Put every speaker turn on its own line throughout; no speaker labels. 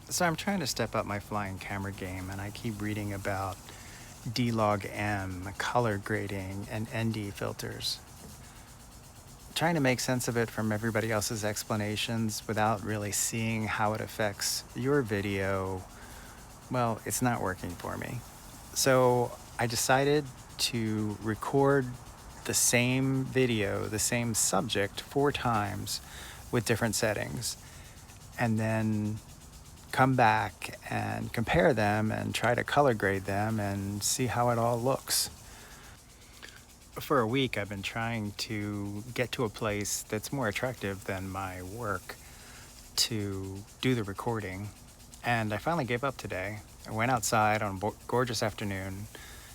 So I'm trying to step up my flying camera game, and I keep reading about Dlog-M, color grading, and ND filters. Trying to make sense of it from everybody else's explanations without really seeing how it affects your video, well, it's not working for me. So I decided to record the same video, the same subject 4 times with different settings, and then come back and compare them and try to color grade them and see how it all looks. For a week, I've been trying to get to a place that's more attractive than my work to do the recording, and I finally gave up today. I went outside on a gorgeous afternoon,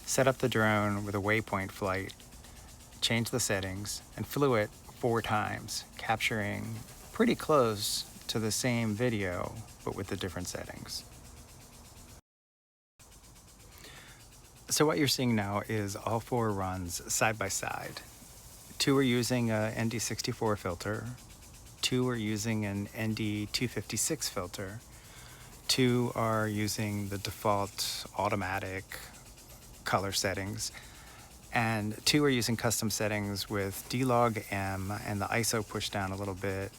set up the drone with a waypoint flight, changed the settings, and flew it 4 times, capturing pretty close to the same video, but with the different settings. So what you're seeing now is all 4 runs side by side. 2 are using a ND64 filter, 2 are using an ND256 filter, 2 are using the default automatic color settings, and 2 are using custom settings with Dlog-M and the ISO pushed down a little bit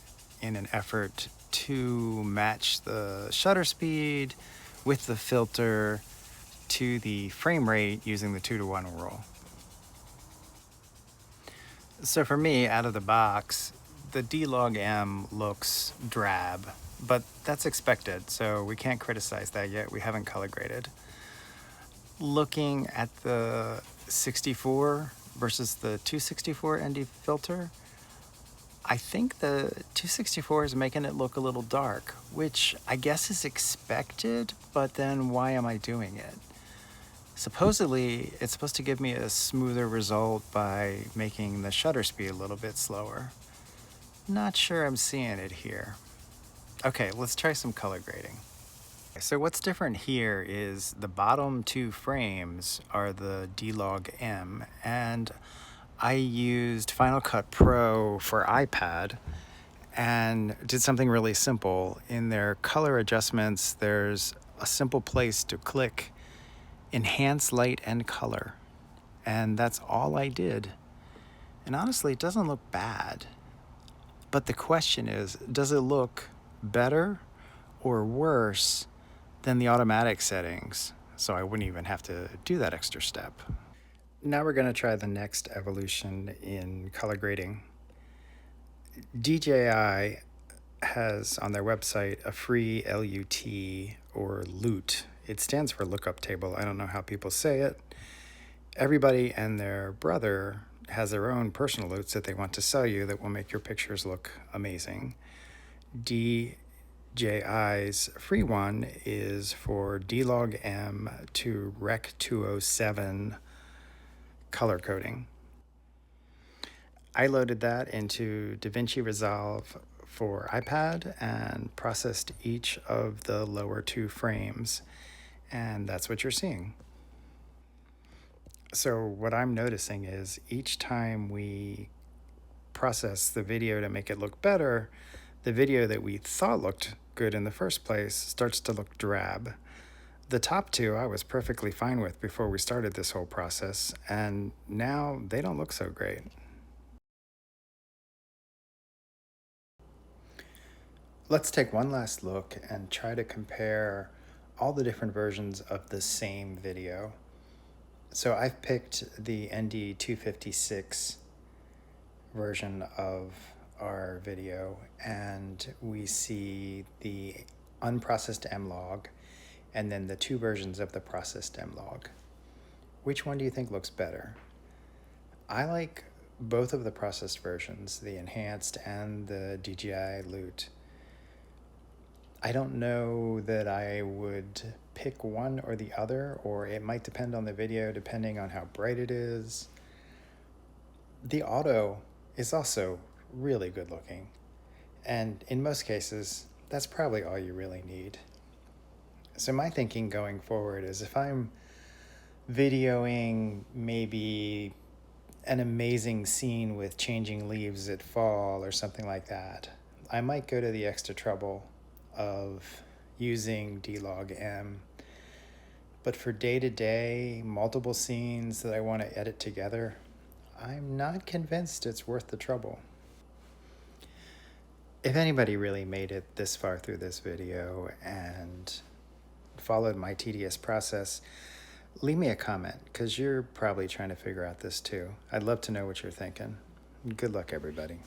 in an effort to match the shutter speed with the filter to the frame rate using the 2-to-1 rule. So for me, out of the box, the Dlog-M looks drab, but that's expected, so we can't criticize that yet. We haven't color graded. Looking at the 64 versus the 264 ND filter, I think the 264 is making it look a little dark, which I guess is expected, but then why am I doing it? Supposedly, it's supposed to give me a smoother result by making the shutter speed a little bit slower. Not sure I'm seeing it here. Okay, let's try some color grading. So what's different here is the bottom 2 frames are the Dlog-M, and I used Final Cut Pro for iPad and did something really simple. In their color adjustments, there's a simple place to click Enhance Light and Color, and that's all I did. And honestly, it doesn't look bad. But the question is, does it look better or worse than the automatic settings? So I wouldn't even have to do that extra step. Now we're going to try the next evolution in color grading. DJI has on their website a free LUT or LUT. It stands for lookup table. I don't know how people say it. Everybody and their brother has their own personal LUTs that they want to sell you that will make your pictures look amazing. DJI's free one is for Dlog-M to Rec 207 color coding. I loaded that into DaVinci Resolve for iPad and processed each of the lower 2 frames, and that's what you're seeing. So what I'm noticing is each time we process the video to make it look better, the video that we thought looked good in the first place starts to look drab. The top 2 I was perfectly fine with before we started this whole process, and now they don't look so great. Let's take one last look and try to compare all the different versions of the same video. So I've picked the ND256 version of our video, and we see the unprocessed M-log and then the 2 versions of the processed M-log. Which one do you think looks better? I like both of the processed versions, the enhanced and the DJI LUT. I don't know that I would pick one or the other, or it might depend on the video depending on how bright it is. The auto is also really good looking, and in most cases, that's probably all you really need. So my thinking going forward is if I'm videoing maybe an amazing scene with changing leaves at fall or something like that, I might go to the extra trouble of using Dlog-M. But for day-to-day, multiple scenes that I want to edit together, I'm not convinced it's worth the trouble. If anybody really made it this far through this video and followed my tedious process, leave me a comment, because you're probably trying to figure out this too. I'd love to know what you're thinking. Good luck, everybody.